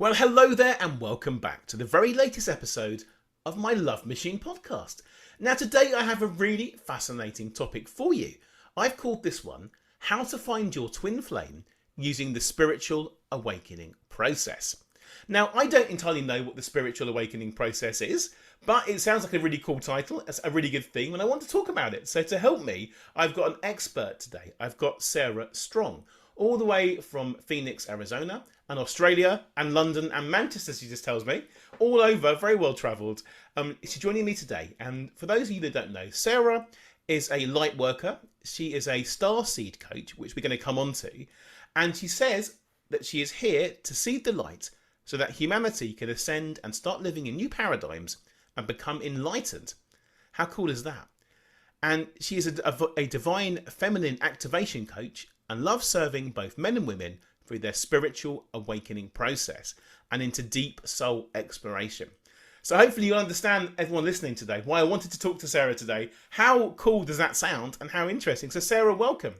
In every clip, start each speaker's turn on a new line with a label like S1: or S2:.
S1: Well, hello there and welcome back to the very latest episode of my Love Machine podcast. Now, today I have a really fascinating topic for you. I've called this one, How to Find Your Twin Flame Using the Spiritual Awakening Process. Now, I don't entirely know what the spiritual awakening process is, but it sounds like a really cool title. It's a really good theme and I want to talk about it. So to help me, I've got an expert today. I've got Sarah Strong, all the way from Phoenix, Arizona, and Australia, and London, and Manchester, she just tells me. All over, very well travelled. She's joining me today. And for those of you that don't know, Sarah is a light worker. She is a starseed coach, which we're going to come on to. And she says that she is here to seed the light so that humanity can ascend and start living in new paradigms and become enlightened. How cool is that? And she is a divine feminine activation coach and loves serving both men and women through their spiritual awakening process and into deep soul exploration. So hopefully you'll understand, everyone listening today, why I wanted to talk to Sarah today. How cool does that sound and how interesting? So Sarah, welcome.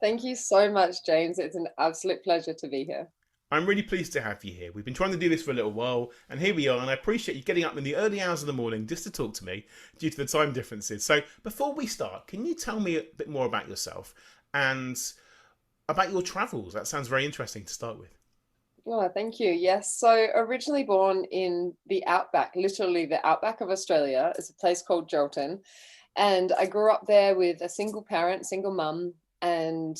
S2: Thank you so much, James. It's an absolute pleasure to be here.
S1: I'm really pleased to have you here. We've been trying to do this for a little while, and here we are, and I appreciate you getting up in the early hours of the morning just to talk to me due to the time differences. So before we start, can you tell me a bit more about yourself and about your travels? That sounds very interesting to start with.
S2: Oh, thank you. Yes. So originally born in the outback, literally the outback of Australia. It's a place called Geraldton. And I grew up there with a single parent, single mum, and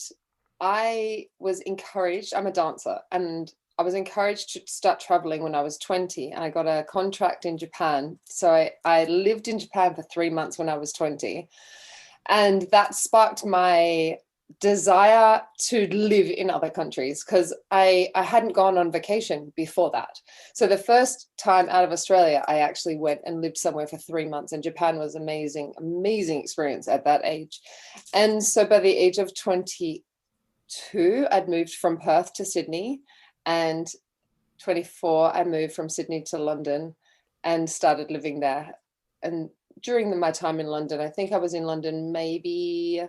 S2: I was encouraged. I'm a dancer, and I was encouraged to start traveling when I was 20, and I got a contract in Japan. So I lived in Japan for 3 months when I was 20, and that sparked my desire to live in other countries because I hadn't gone on vacation before that. So the first time out of Australia, I actually went and lived somewhere for 3 months, and Japan was amazing experience at that age. And so by the age of 22, I'd moved from Perth to Sydney, and 24, I moved from Sydney to London and started living there. And during my time in London, I think I was in London maybe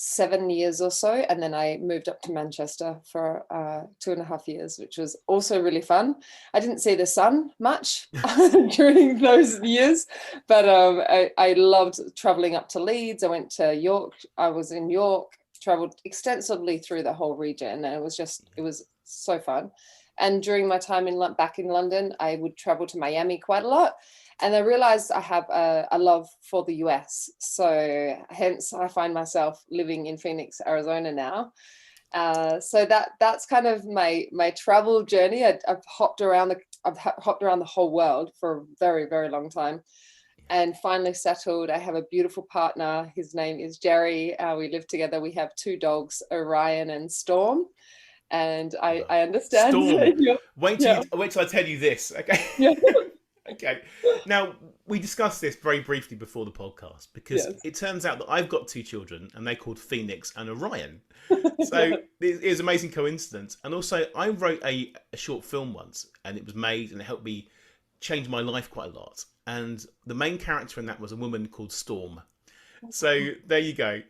S2: 7 years or so, and then I moved up to Manchester for 2.5 years, which was also really fun. I didn't see the sun much during those years, but I loved traveling up to Leeds. I went to York. I was in York, traveled extensively through the whole region, and it was so fun. And during my time back in London, I would travel to Miami quite a lot. And I realized I have a love for the US. So hence I find myself living in Phoenix, Arizona now. So that's kind of my travel journey. I've hopped around the whole world for a very, very long time, and finally settled. I have a beautiful partner. His name is Jerry. We live together. We have 2 dogs, Orion and Storm. And I understand.
S1: Storm.
S2: Yeah.
S1: Wait till I tell you this, okay?
S2: Yeah.
S1: Okay. Now, we discussed this very briefly before the podcast because it turns out that I've got 2 children and they're called Phoenix and Orion. So it is an amazing coincidence. And also, I wrote a short film once, and it was made and it helped me change my life quite a lot. And the main character in that was a woman called Storm. So there you go.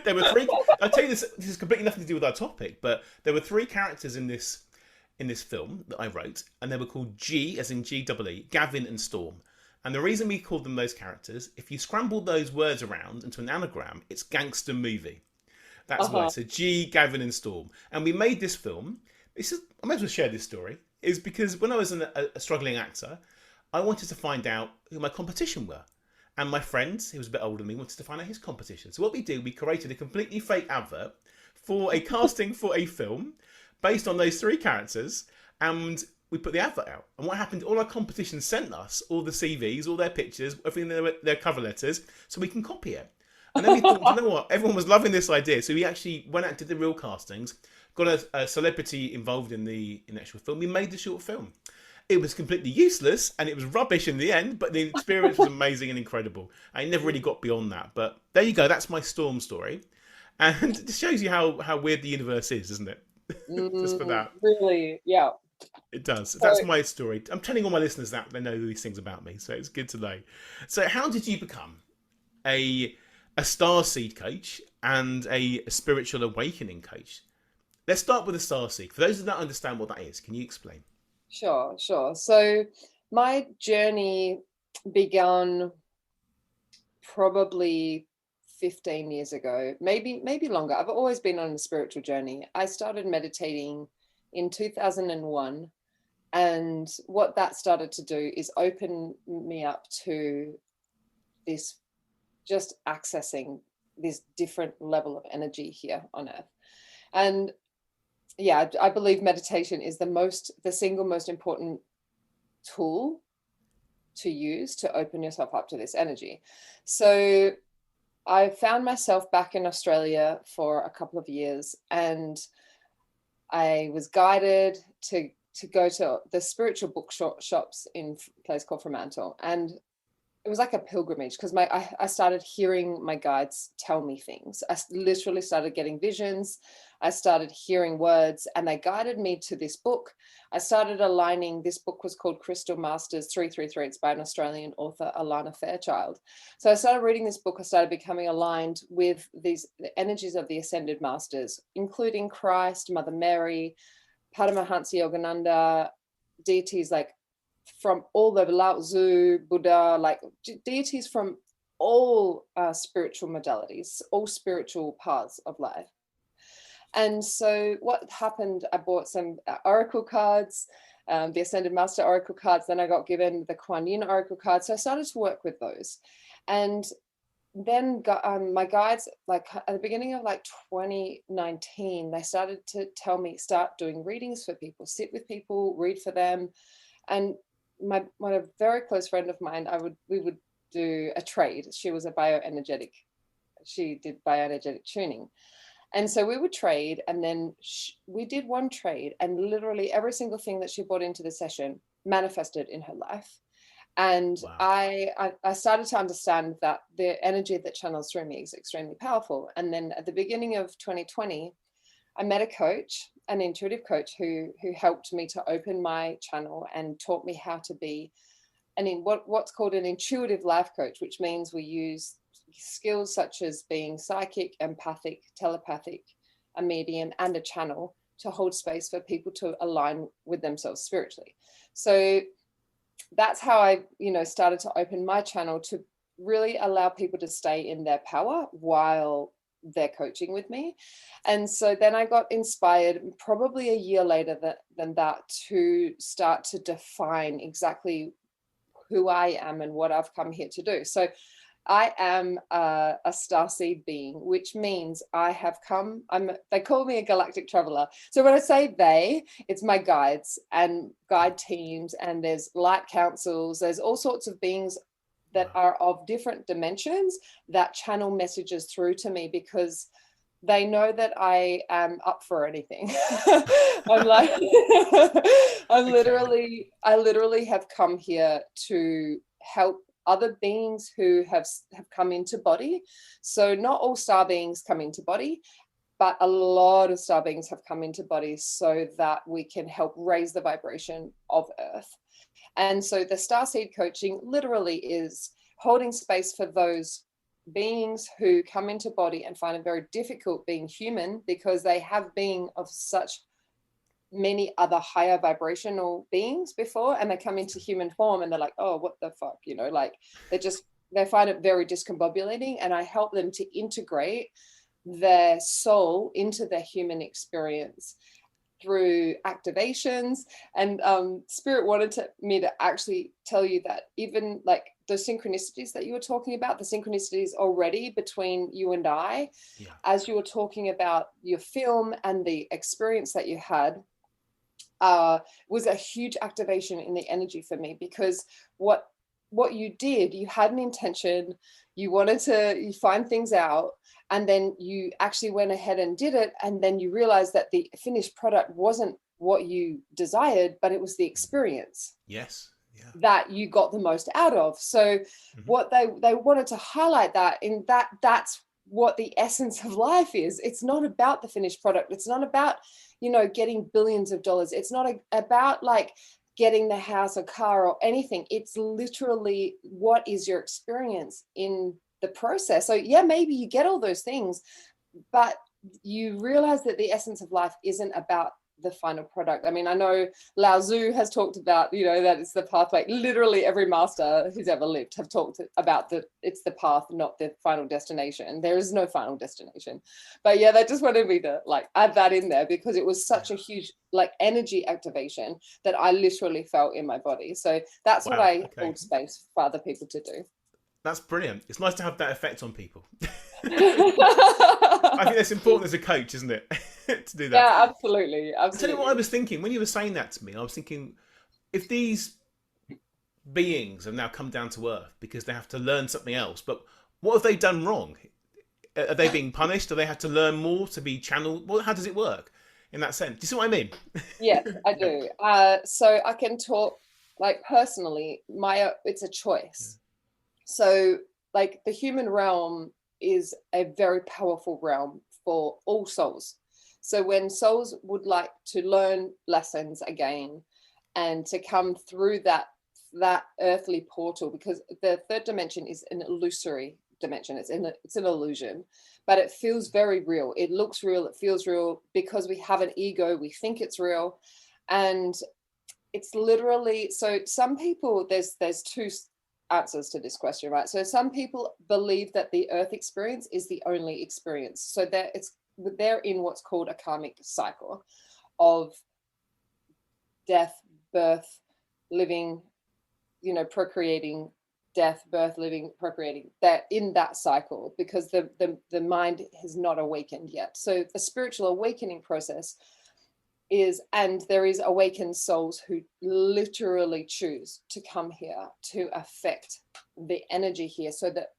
S1: There were 3. I'll tell you this is completely nothing to do with our topic, but there were 3 characters in this film that I wrote, and they were called G, as in G-E-E, Gavin and Storm. And the reason we called them those characters, if you scramble those words around into an anagram, it's gangster movie. That's why. So G, Gavin and Storm. And we made this film. I might as well share this story. Is because when I was a struggling actor, I wanted to find out who my competition were. And my friend, who was a bit older than me, wanted to find out his competition. So what we did, we created a completely fake advert for a casting for a film based on those 3 characters, and we put the advert out. And what happened, all our competition sent us all the CVs, all their pictures, everything, their cover letters, so we can copy it. And then we thought, you know what, everyone was loving this idea, so we actually went out and did the real castings, got a celebrity involved in the actual film. We made the short film. It was completely useless and it was rubbish in the end, but the experience was amazing and incredible. I never really got beyond that, but there you go. That's my Storm story. And it just shows you how weird the universe is, doesn't it? Just for that.
S2: Really, yeah.
S1: It does. That's my story. I'm telling all my listeners that they know these things about me, so it's good to know. So how did you become a starseed coach and a spiritual awakening coach? Let's start with the starseed. For those who don't understand what that is, can you explain?
S2: Sure. So my journey began probably 15 years ago, maybe longer. I've always been on a spiritual journey. I started meditating in 2001, and what that started to do is open me up to this, just accessing this different level of energy here on earth. And yeah, I believe meditation is the single most important tool to use to open yourself up to this energy. So I found myself back in Australia for a couple of years, and I was guided to go to the spiritual shops in a place called Fremantle. And it was like a pilgrimage, because I started hearing my guides tell me things. I literally started getting visions. I started hearing words, and they guided me to this book. I started aligning. This book was called Crystal Masters 333. It's by an Australian author, Alana Fairchild. So I started reading this book. I started becoming aligned with the energies of the ascended masters, including Christ, Mother Mary, Paramahansa Yogananda, deities like from all over, Lao Tzu, Buddha, like deities from all spiritual modalities, all spiritual paths of life. And so what happened, I bought some oracle cards, the Ascended Master oracle cards. Then I got given the Kuan Yin oracle cards. So I started to work with those. And then my guides, like at the beginning of like 2019, they started to tell me, start doing readings for people, sit with people, read for them. And my very close friend of mine, we would do a trade. She was a bioenergetic. She did bioenergetic tuning. And so we would trade, and then we did one trade, and literally every single thing that she brought into the session manifested in her life. And
S1: Wow.
S2: I started to understand that the energy that channels through me is extremely powerful. And then at the beginning of 2020, I met a coach, an intuitive coach who helped me to open my channel and taught me how to be what's called an intuitive life coach, which means we use skills such as being psychic, empathic, telepathic, a medium, and a channel to hold space for people to align with themselves spiritually. So that's how I, started to open my channel to really allow people to stay in their power while they're coaching with me. And so then I got inspired probably a year later than that to start to define exactly who I am and what I've come here to do. So I am a starseed being, which means I have come, they call me a galactic traveler. So when I say they, it's my guides and guide teams, and there's light councils, there's all sorts of beings that are of different dimensions that channel messages through to me, because they know that I am up for anything. I'm like, I literally have come here to help other beings who have come into body. So not all star beings come into body, but a lot of star beings have come into body so that we can help raise the vibration of Earth. And so the starseed coaching literally is holding space for those beings who come into body and find it very difficult being human, because they have been of such many other higher vibrational beings before, and they come into human form and they're like, oh, what the fuck, like they find it very discombobulating. And I help them to integrate their soul into their human experience through activations. And Spirit wanted me to actually tell you that even like the synchronicities that you were talking about, the synchronicities already between you and I, as you were talking about your film and the experience that you had, was a huge activation in the energy for me. Because what you did, you had an intention, you wanted to find things out, and then you actually went ahead and did it, and then you realized that the finished product wasn't what you desired, but it was the experience that you got the most out of. So what they wanted to highlight that's what the essence of life is. It's not about the finished product. It's not about getting billions of dollars. It's not about like getting the house or car or anything. It's literally what is your experience in the process. So yeah, maybe you get all those things, but you realize that the essence of life isn't about the final product. I mean, I know Lao Tzu has talked about, that it's the pathway. Literally every master who's ever lived have talked about it's the path, not the final destination. There is no final destination. But yeah, they just wanted me to like add that in there because it was such a huge like energy activation that I literally felt in my body. So that's what I hold space for other people to do.
S1: That's brilliant. It's nice to have that effect on people. I think that's important as a coach, isn't it? To do that.
S2: Yeah, absolutely.
S1: I'll tell you what I was thinking when you were saying that to me. I was thinking, if these beings have now come down to Earth because they have to learn something else, but what have they done wrong? Are they being punished? Do they have to learn more to be channeled? Well, how does it work in that sense? Do you see what I mean?
S2: Yes, I do. So I can talk like personally, it's a choice. So like the human realm is a very powerful realm for all souls. So when souls would like to learn lessons again and to come through that earthly portal, because the third dimension is an illusory dimension, it's an illusion, but it feels very real. It looks real, it feels real because we have an ego, we think it's real. And it's literally, so some people, there's two answers to this question, right? So some people believe that the earth experience is the only experience. So they're in what's called a karmic cycle of death, birth, living, procreating, death, birth, living, procreating. They're in that cycle because the mind has not awakened yet. So the spiritual awakening process is, and there is awakened souls who literally choose to come here to affect the energy here so that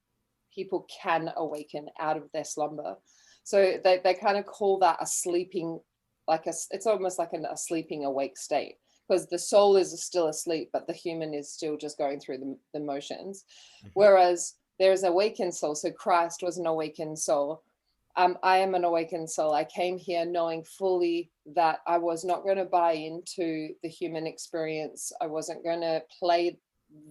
S2: people can awaken out of their slumber. So they kind of call that a sleeping, it's almost like a sleeping awake state, because the soul is still asleep, but the human is still just going through the motions. Mm-hmm. Whereas there's awakened soul. So Christ was an awakened soul. I am an awakened soul. I came here knowing fully that I was not going to buy into the human experience. I wasn't going to play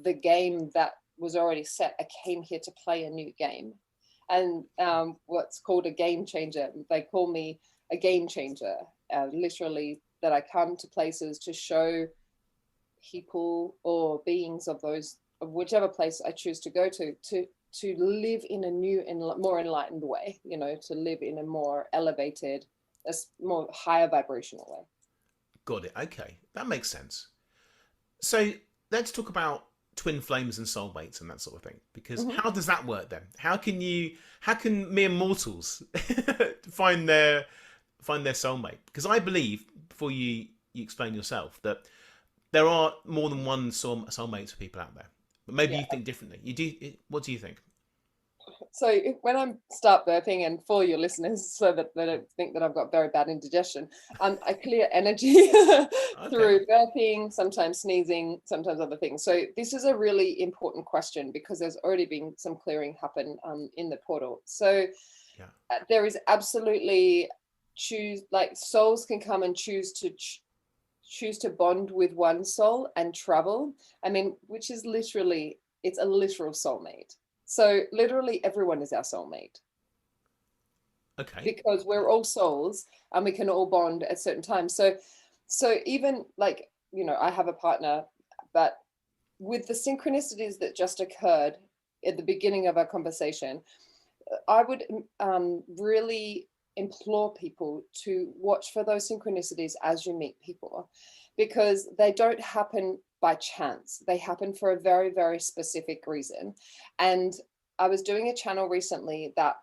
S2: the game that was already set. I came here to play a new game. And what's called a game changer. They call me a game changer, literally, that I come to places to show people or beings of whichever place I choose to go to live in a new and more enlightened way, to live in a more elevated, a more higher vibrational way.
S1: Got it. Okay, that makes sense. So let's talk about twin flames and soulmates and that sort of thing, because how does that work then? How can mere mortals find their soulmate? Because I believe, before you explain yourself, that there are more than one soulmates for people out there. But maybe you think differently. What do you think?
S2: So when I start burping, and for your listeners, so that they don't think that I've got very bad indigestion, I clear energy through burping, sometimes sneezing, sometimes other things. So this is a really important question because there's already been some clearing happen in the portal. So there is absolutely souls can come and choose to bond with one soul and travel. I mean, which is literally, it's a literal soulmate. So literally everyone is our soulmate. Okay. Because we're all souls and we can all bond at certain times. So even I have a partner, but with the synchronicities that just occurred at the beginning of our conversation, I would really implore people to watch for those synchronicities as you meet people, because they don't happen by chance. They happen for a very, very specific reason. And I was doing a channel recently that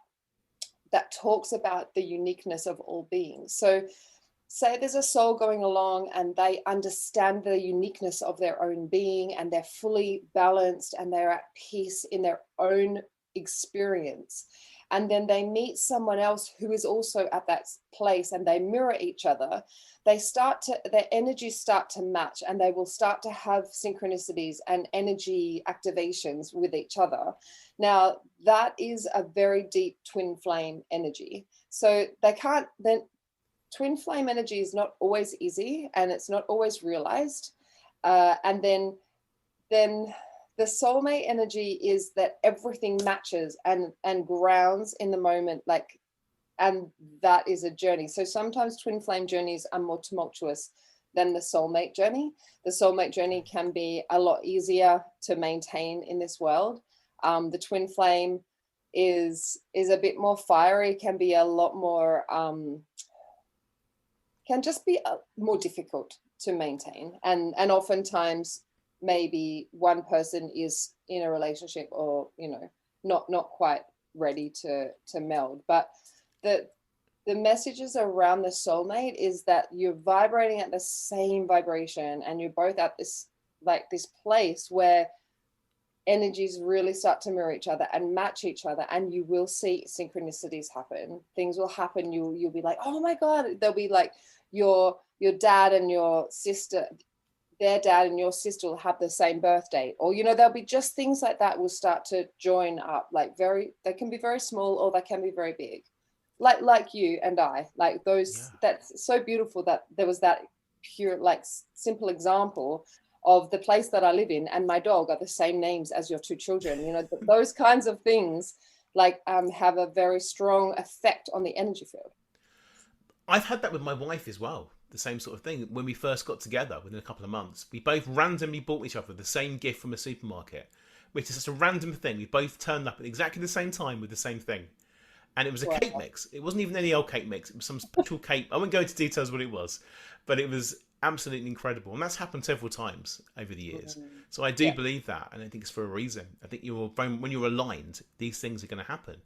S2: talks about the uniqueness of all beings. So say there's a soul going along and they understand the uniqueness of their own being and they're fully balanced and they're at peace in their own experience. And then they meet someone else who is also at that place and they mirror each other. Their energies start to match and they will start to have synchronicities and energy activations with each other. Now, that is a very deep twin flame energy. So twin flame energy is not always easy and it's not always realized. And then the soulmate energy is that everything matches and grounds in the moment, like and that is a journey. So sometimes twin flame journeys are more tumultuous than the soulmate journey. The soulmate journey can be a lot easier to maintain in this world. The twin flame is a bit more fiery, can be a lot more, can just be more difficult to maintain. And oftentimes maybe one person is in a relationship or, you know, not quite ready to meld. But the messages around the soulmate is that you're vibrating at the same vibration, and you're both at this, like, this place where energies really start to mirror each other and match each other, and you will see synchronicities happen. Things will happen. You'll be like, oh my God. They'll be like your dad and your sister, their dad and your sister will have the same birthday, or, you know, there'll be just things like that will start to join up. Like, they can be very small, or they can be very big. Like you and I, like those.
S1: Yeah.
S2: That's so beautiful that there was that pure, like, simple example of the place that I live in and my dog are the same names as your two children. You know, those kinds of things, like, have a very strong effect on the energy field.
S1: I've had that with my wife as well. The same sort of thing. When we first got together, within a couple of months, we both randomly bought each other the same gift from a supermarket, which is such a random thing. We both turned up at exactly the same time with the same thing. And it was a cake mix. It wasn't even any old cake mix. It was some special cake. I won't go into details what it was, but it was absolutely incredible. And that's happened several times over the years. So I do believe that, and I think it's for a reason. I think when you're aligned, these things are going to happen.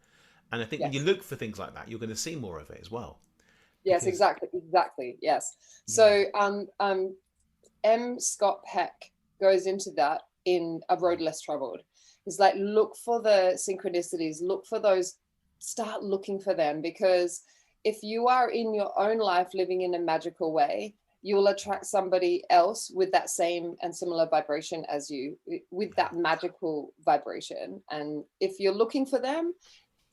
S1: And I think when you look for things like that, you're going to see more of it as well.
S2: Yes, exactly. Yes. So M. Scott Peck goes into that in A Road Less Traveled. It's like, look for the synchronicities, look for those, start looking for them, because if you are in your own life living in a magical way, you will attract somebody else with that same and similar vibration as you, with that magical vibration. And if you're looking for them,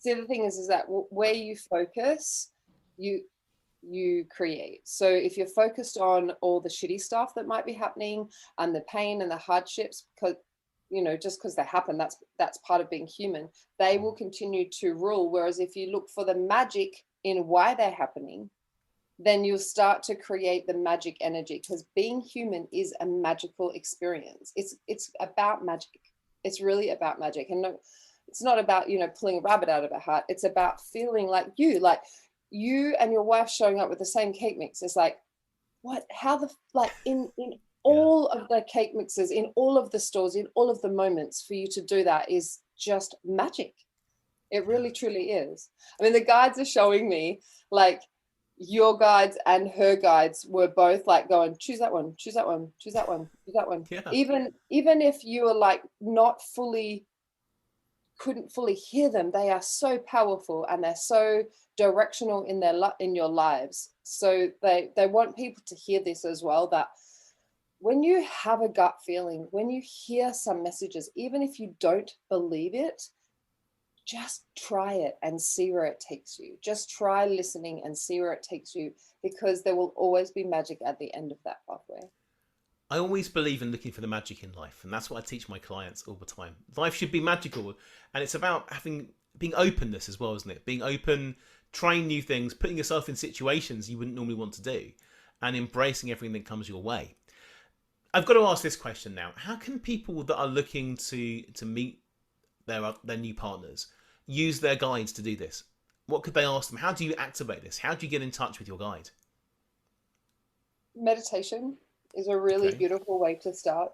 S2: the other thing is that where you focus, you create. So if you're focused on all the shitty stuff that might be happening and the pain and the hardships, because, you know, just because they happen, that's part of being human, they will continue to rule. Whereas if you look for the magic in why they're happening, then you'll start to create the magic energy, because being human is a magical experience. It's about magic. It's really about magic. And no, it's not about, you know, pulling a rabbit out of a hat. It's about feeling like you and your wife showing up with the same cake mix. It's like, what, how the, like, in all of the cake mixes, in all of the stores, in all of the moments, for you to do that is just magic. It really truly is. I mean, the guides are showing me, like, your guides and her guides were both like going, choose that one, choose that one, choose that one, choose that one. Even if you were like couldn't fully hear them, they are so powerful and they're so directional in your lives. So they want people to hear this as well, that when you have a gut feeling, when you hear some messages, even if you don't believe it, just try it and see where it takes you. Just try listening and see where it takes you, because there will always be magic at the end of that pathway.
S1: I always believe in looking for the magic in life, and that's what I teach my clients all the time. Life should be magical, and it's about being openness as well, isn't it? Being open, trying new things, putting yourself in situations you wouldn't normally want to do, and embracing everything that comes your way. I've got to ask this question now. How can people that are looking to meet their new partners use their guides to do this? What could they ask them? How do you activate this? How do you get in touch with your guide?
S2: Meditation is a really beautiful way to start.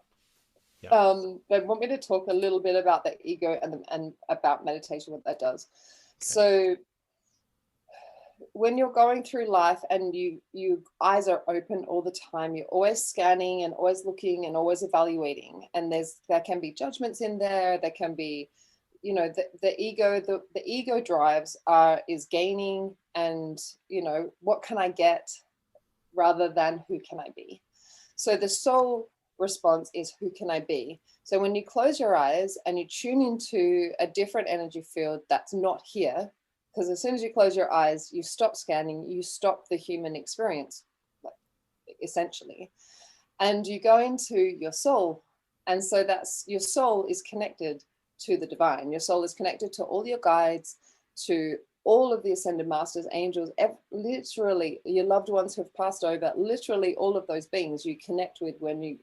S1: Yeah.
S2: They want me to talk a little bit about the ego and about meditation, what that does. So when you're going through life and your eyes are open all the time, you're always scanning and always looking and always evaluating, and there can be judgments in there. There can be, you know, the ego drives is gaining, and, you know, what can I get rather than who can I be. So the soul response is, who can I be? So when you close your eyes and you tune into a different energy field that's not here, because as soon as you close your eyes, you stop scanning, you stop the human experience, essentially, and you go into your soul. And so that's, your soul is connected to the divine. Your soul is connected to all your guides, to all of the ascended masters, angels, literally your loved ones who have passed over, literally all of those beings you connect with when you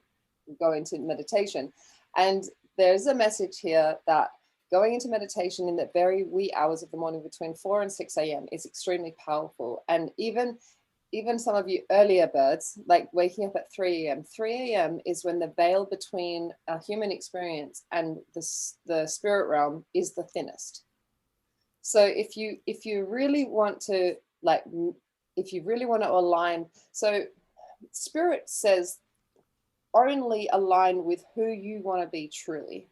S2: go into meditation. And there's a message here that going into meditation in the very wee hours of the morning between 4 and 6 a.m. is extremely powerful. And even some of you earlier birds, like waking up at 3 a.m. 3 a.m. is when the veil between a human experience and the spirit realm is the thinnest. So if you really want to align, so spirit says only align with who you want to be truly.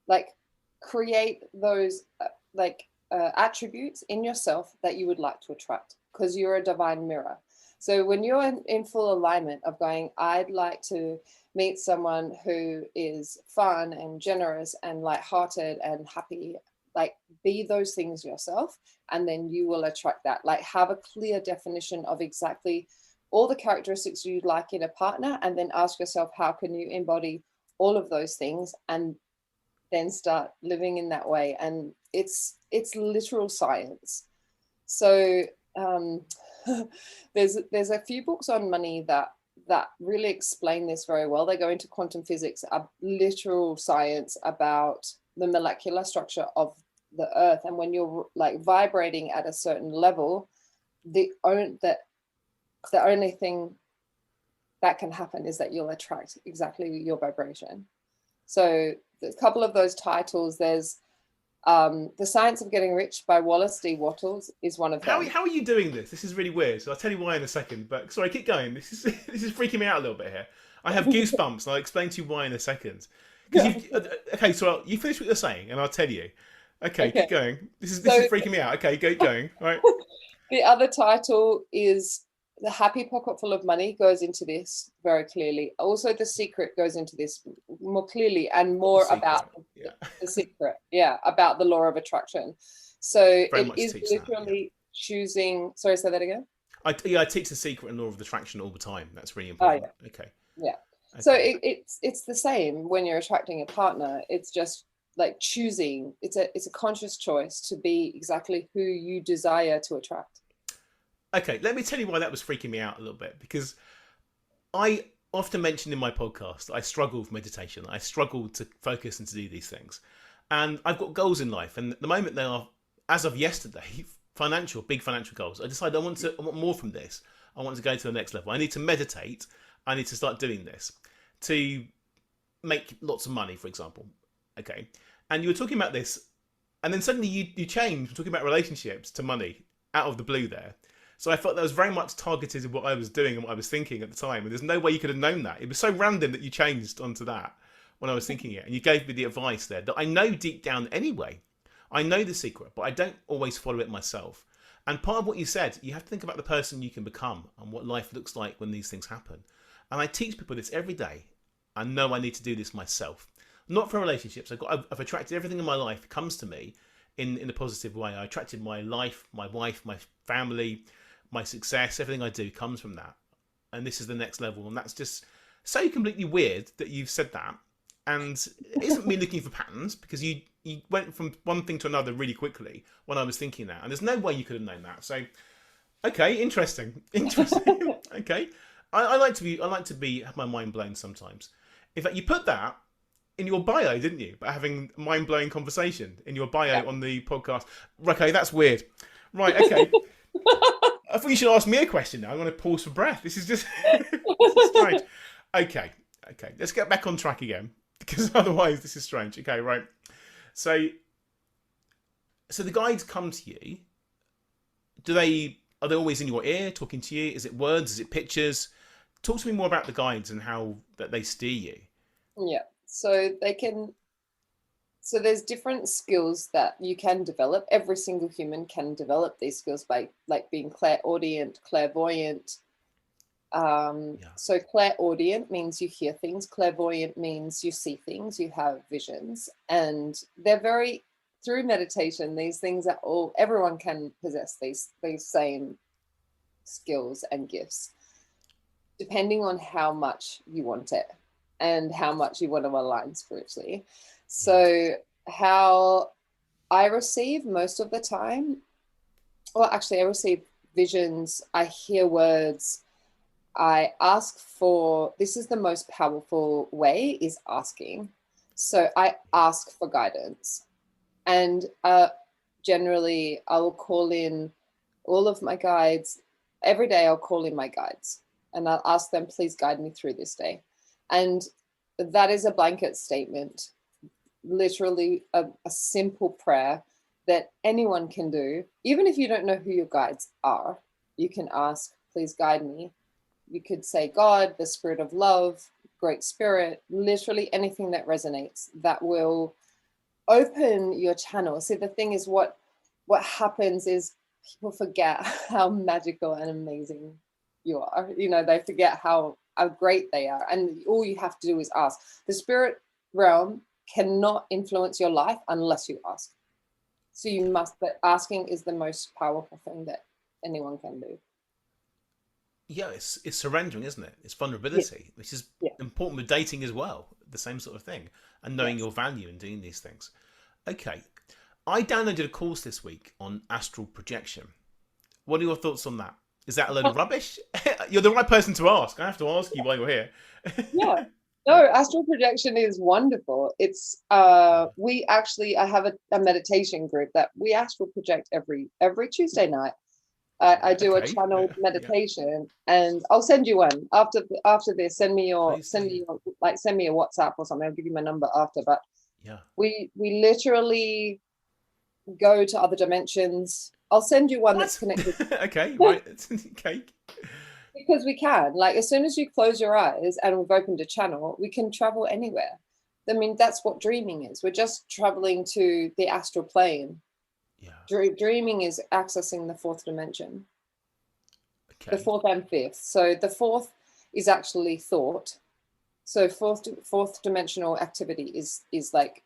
S2: Like create those attributes in yourself that you would like to attract, because you're a divine mirror. So when you're in full alignment of going, I'd like to meet someone who is fun and generous and lighthearted and happy, like be those things yourself, and then you will attract that. Like have a clear definition of exactly all the characteristics you'd like in a partner, and then ask yourself, how can you embody all of those things, and then start living in that way. And it's literal science. So there's a few books on money that really explain this very well. They go into quantum physics, literal science about the molecular structure of the earth. And when you're like vibrating at a certain level, the only thing that can happen is that you'll attract exactly your vibration. So a couple of those titles, there's The Science of Getting Rich by Wallace D. Wattles is one of them.
S1: How are you doing this? This is really weird. So I'll tell you why in a second. But sorry, keep going. This is freaking me out a little bit here. I have goosebumps, and I'll explain to you why in a second. Okay, so you finish what you're saying, and I'll tell you. Okay, keep going. This is freaking me out. Okay, keep going. All right.
S2: The other title is The Happy Pocket Full of Money, goes into this very clearly. Also, The Secret goes into this more clearly and more about the secret. Yeah, about the law of attraction. So it is literally choosing. Sorry, say that again.
S1: I teach The Secret and law of attraction all the time. That's really important.
S2: Oh, yeah.
S1: Okay.
S2: Yeah. Okay. So it's the same when you're attracting a partner. It's just like choosing. It's a conscious choice to be exactly who you desire to attract.
S1: Okay, let me tell you why that was freaking me out a little bit, because I often mention in my podcast that I struggle with meditation. I struggle to focus and to do these things. And I've got goals in life, and at the moment they are, as of yesterday, big financial goals. I decided I want more from this. I want to go to the next level. I need to meditate. I need to start doing this to make lots of money, for example. Okay. And you were talking about this, and then suddenly you changed from talking about relationships to money out of the blue there. So I felt that was very much targeted at what I was doing and what I was thinking at the time. And there's no way you could have known that. It was so random that you changed onto that when I was thinking it. And you gave me the advice there that I know deep down anyway. I know the secret, but I don't always follow it myself. And part of what you said, you have to think about the person you can become and what life looks like when these things happen. And I teach people this every day. I know I need to do this myself. Not for relationships. I've attracted everything in my life. It comes to me in a positive way. I attracted my life, my wife, my family, my success. Everything I do comes from that. And this is the next level. And that's just so completely weird that you've said that. And it isn't me looking for patterns, because you went from one thing to another really quickly when I was thinking that. And there's no way you could have known that. So, okay, interesting. Okay. I like to have my mind blown sometimes. In fact, you put that in your bio, didn't you? But having mind-blowing conversation in your bio on the podcast. Okay, that's weird. Right, okay. I thought you should ask me a question now. I'm going to pause for breath. This is just this is strange. Okay. Let's get back on track again, because otherwise this is strange. Okay, right. So the guides come to you. Are they always in your ear talking to you? Is it words? Is it pictures? Talk to me more about the guides and how that they steer you.
S2: Yeah. So there's different skills that you can develop. Every single human can develop these skills by like being clairaudient, clairvoyant. So clairaudient means you hear things. Clairvoyant means you see things, you have visions, and they're very, through meditation, these things are everyone can possess these same skills and gifts, depending on how much you want it and how much you want to align spiritually. So how I receive most of the time Well, actually, I receive visions, I hear words, I ask for, this is the most powerful way, is asking. So I ask for guidance. And generally, I will call in all of my guides. Every day, I'll call in my guides and I'll ask them, please guide me through this day. And that is a blanket statement, literally a simple prayer that anyone can do. Even if you don't know who your guides are, you can ask, please guide me. You could say God, the spirit of love, great spirit, literally anything that resonates that will open your channel. See, the thing is, what happens is people forget how magical and amazing you are. You know, they forget how great they are, and all you have to do is ask. The spirit realm cannot influence your life unless you ask. So you must, but asking is the most powerful thing that anyone can do.
S1: Yeah, it's surrendering, isn't it? It's
S2: Yeah.
S1: vulnerability, which is
S2: Yeah.
S1: important with dating as well. The same sort of thing, and knowing
S2: Yes.
S1: your value and doing these things. Okay, I downloaded a course this week on astral projection. What are your thoughts on that? Is that a load of rubbish? You're the right person to ask. I have to ask you while you're here.
S2: Yeah. No, astral projection is wonderful. It's we actually, I have a meditation group that we astral project every Tuesday night. I do a
S1: Okay.
S2: channeled
S1: Yeah.
S2: meditation, and I'll send you one after this.
S1: Please do.
S2: Send me a WhatsApp or something. I'll give you my number after. But
S1: Yeah.
S2: we literally go to other dimensions. I'll send you one that's
S1: What?
S2: connected.
S1: Okay. Right. Cake.
S2: Because we can, like, as soon as you close your eyes and we've opened a channel, we can travel anywhere. I mean, that's what dreaming is. We're just traveling to the astral plane.
S1: Yeah.
S2: Dreaming is accessing the fourth dimension, the
S1: Okay.
S2: fourth and fifth. So the fourth is actually thought. So fourth dimensional activity is like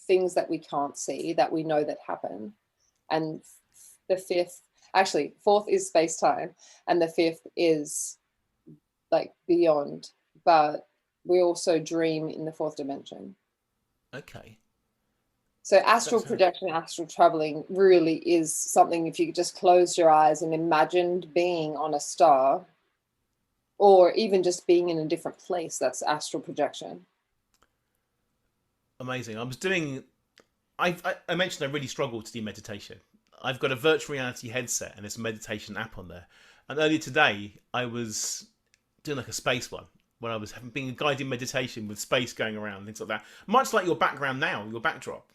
S2: things that we can't see that we know that happen. And the fifth, actually, fourth is space time, and the fifth is like beyond, but we also dream in the fourth dimension.
S1: Okay.
S2: So astral
S1: That's
S2: projection, astral traveling really is something, if you just close your eyes and imagined being on a star, or even just being in a different place, that's astral projection.
S1: amazing. I was doing. I mentioned I really struggle to do meditation. I've got a virtual reality headset and it's a meditation app on there. And earlier today, I was doing like a space one where I was having being a guided meditation with space going around, things like that. Much like your background now, your backdrop.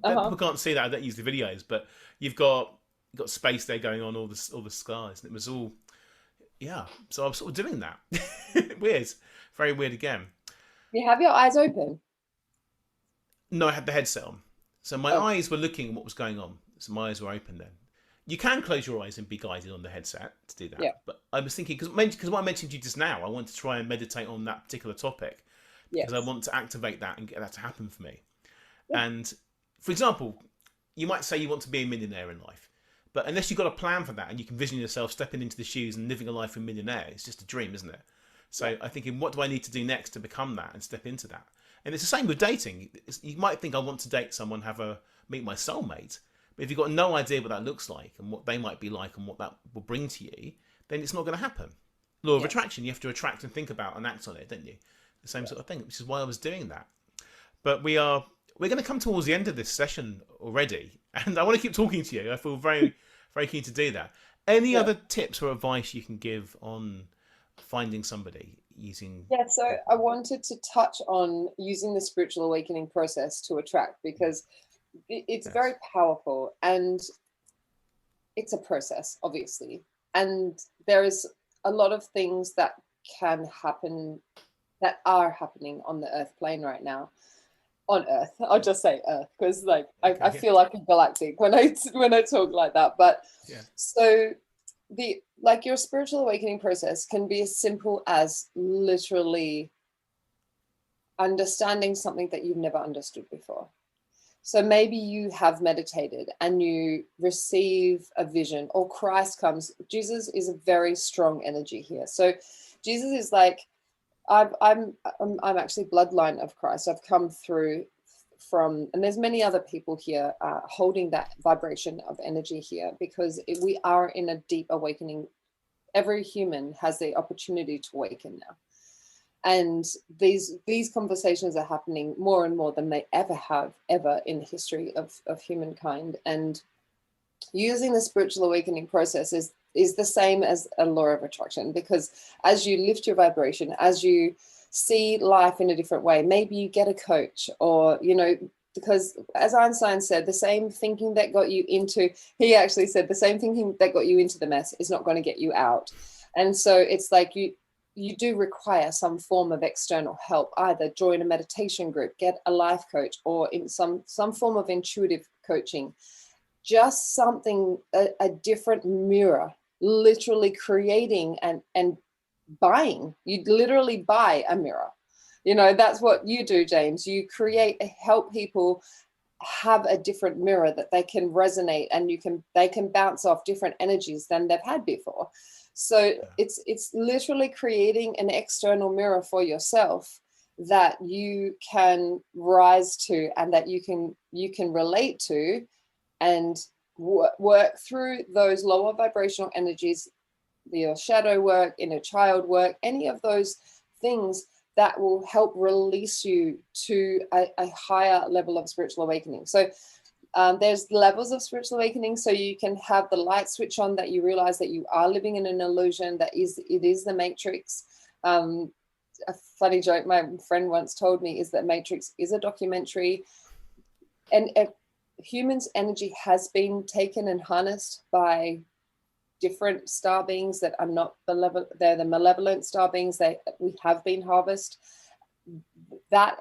S2: Uh-huh.
S1: People can't see that. I don't use the videos, but you've got space there going on, all the skies, and it was all yeah. So I was sort of doing that. Weird, very weird again.
S2: You have your eyes open.
S1: No, I had the headset on, so my
S2: Oh,
S1: eyes were looking at what was going on. So my eyes were open then. You can close your eyes and be guided on the headset to do that.
S2: yeah,
S1: But I was thinking because what I mentioned to you just now, I want to try and meditate on that particular topic because I
S2: yes,
S1: want to activate that and get that to happen for me.
S2: yeah,
S1: And for example, you might say you want to be a millionaire in life, but unless you've got a plan for that and you can vision yourself stepping into the shoes and living a life of a millionaire, it's just a dream, isn't it?
S2: yeah,
S1: So I'm thinking, what do I need to do next to become that and step into that? And it's the same with dating. You might think I want to date someone, meet my soulmate, but if you've got no idea what that looks like and what they might be like and what that will bring to you, then it's not going to happen. Law of
S2: yes,
S1: attraction, you have to attract and think about and act on it, don't you? The same
S2: yes.
S1: sort of thing, which is why I was doing that. But we're going to come towards the end of this session already, and I want to keep talking to you. I feel very, very keen to do that. Any
S2: Yeah.
S1: other tips or advice you can give on finding somebody using?
S2: Yeah, so I wanted to touch on using the spiritual awakening process to attract, because it's very
S1: Yes.
S2: powerful, and it's a process, obviously. And there is a lot of things that can happen, that are happening on the earth plane right now. On earth, I'll just say earth, because like I
S1: Okay.
S2: feel like a galactic when I talk like that. But
S1: Yeah.
S2: so the like your spiritual awakening process can be as simple as literally understanding something that you've never understood before. So maybe you have meditated and you receive a vision, or Christ comes. Jesus is a very strong energy here. So Jesus is like, I'm actually bloodline of Christ. I've come through from, and there's many other people here holding that vibration of energy here, because we are in a deep awakening. Every human has the opportunity to awaken now. And these conversations are happening more and more than they ever have in the history of humankind. And using the spiritual awakening process is the same as a law of attraction, because as you lift your vibration, as you see life in a different way, maybe you get a coach, or, you know, because as Einstein said, the same thinking that got you into, he actually said, the same thinking that got you into the mess is not going to get you out. And so it's like you do require some form of external help. Either join a meditation group, get a life coach, or in some form of intuitive coaching. Just something, a different mirror, literally creating and buying. You literally buy a mirror. You know, that's what you do, James. You help people have a different mirror that they can resonate, and they can bounce off different energies than they've had before. So it's literally creating an external mirror for yourself that you can rise to, and that you can relate to, and work through those lower vibrational energies, your shadow work, inner child work, any of those things that will help release you to a higher level of spiritual awakening. So there's levels of spiritual awakening. So you can have the light switch on, that you realize that you are living in an illusion, it is the Matrix. A funny joke my friend once told me is that Matrix is a documentary, and humans' energy has been taken and harnessed by different star beings that are not benevolent. They're the malevolent star beings. We have been harvested. That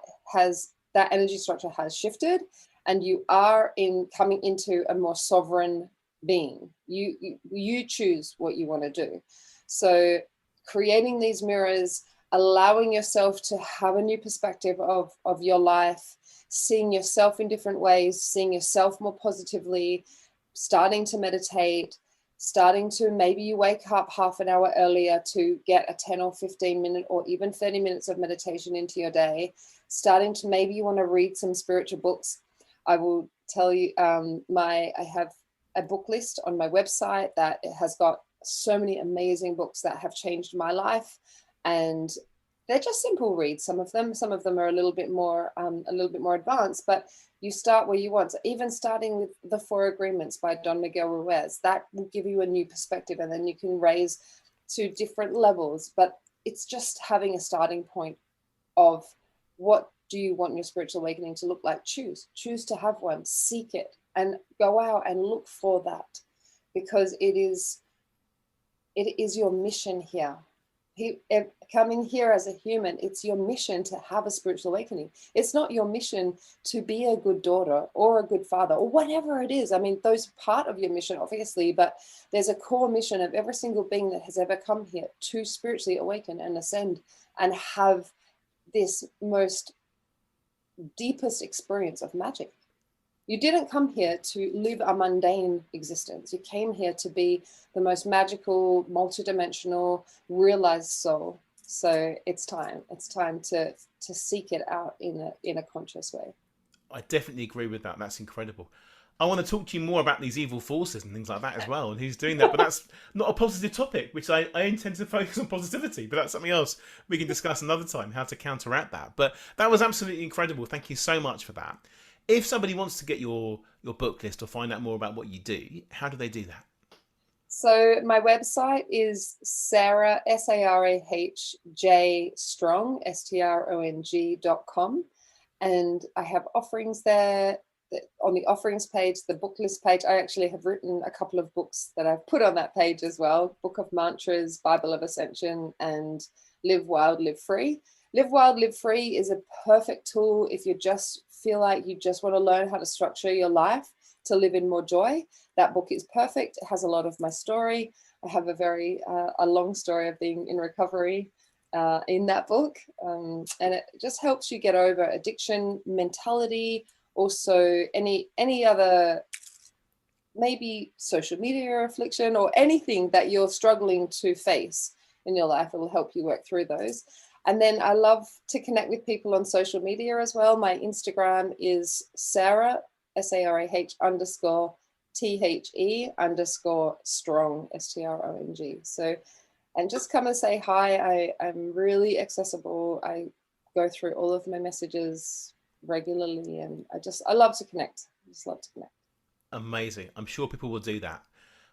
S2: energy structure has shifted, and you are coming into a more sovereign being. You choose what you want to do. So creating these mirrors, allowing yourself to have a new perspective of your life, seeing yourself in different ways, seeing yourself more positively, starting to meditate, starting to, maybe you wake up half an hour earlier to get a 10 or 15 minute or even 30 minutes of meditation into your day, starting to, maybe you want to read some spiritual books. I will tell you, I have a book list on my website that has got so many amazing books that have changed my life, and they're just simple reads. Some of them are a little bit more advanced, but you start where you want. So even starting with The Four Agreements by Don Miguel Ruiz, that will give you a new perspective, and then you can raise to different levels. But it's just having a starting point of, what do you want your spiritual awakening to look like? Choose to have one, seek it, and go out and look for that, because it is your mission here. Coming here as a human, it's your mission to have a spiritual awakening. It's not your mission to be a good daughter or a good father or whatever it is. I mean, those are part of your mission, obviously, but there's a core mission of every single being that has ever come here to spiritually awaken and ascend and have this most deepest experience of magic. You didn't come here to live a mundane existence. You came here to be the most magical, multidimensional, realized soul. So it's time to seek it out in a conscious way.
S1: I definitely agree with that. That's incredible. I want to talk to you more about these evil forces and things like that as well, and who's doing that. But that's not a positive topic, which I intend to focus on positivity. But that's something else we can discuss another time, how to counteract that. But that was absolutely incredible. Thank you so much for that. If somebody wants to get your book list or find out more about what you do, how do they do that?
S2: So my website is Sarah, SARAHJ Strong, STRONG.com. And I have offerings there. On the offerings page, the book list page, I actually have written a couple of books that I've put on that page as well. Book of Mantras, Bible of Ascension, and Live Wild, Live Free. Live Wild, Live Free is a perfect tool if you just feel like you just want to learn how to structure your life to live in more joy. That book is perfect. It has a lot of my story. I have a long story of being in recovery in that book. And it just helps you get over addiction, mentality, also any other, maybe social media affliction or anything that you're struggling to face in your life. It will help you work through those. And then I love to connect with people on social media as well. My Instagram is Sarah, SARAH _ THE _ strong, STRONG. So, and just come and say hi. I'm really accessible. I go through all of my messages regularly, and I love to connect. I just love to connect.
S1: Amazing. I'm sure people will do that.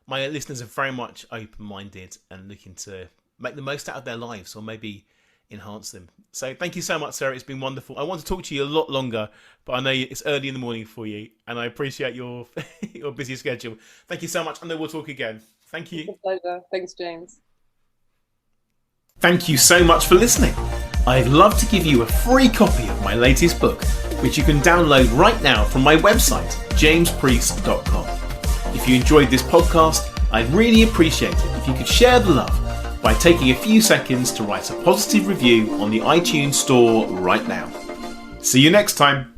S1: My listeners are very much open-minded and looking to make the most out of their lives, or maybe enhance them. So thank you so much, Sarah. It's been wonderful. I want to talk to you a lot longer, but I know it's early in the morning for you, and I appreciate your your busy schedule. Thank you so much. I know we'll talk again. Thank you.
S2: It's a pleasure. Thanks, James.
S1: Thank you so much for listening. I'd love to give you a free copy of my latest book, which you can download right now from my website, jamespreece.com. If you enjoyed this podcast, I'd really appreciate it if you could share the love by taking a few seconds to write a positive review on the iTunes store right now. See you next time.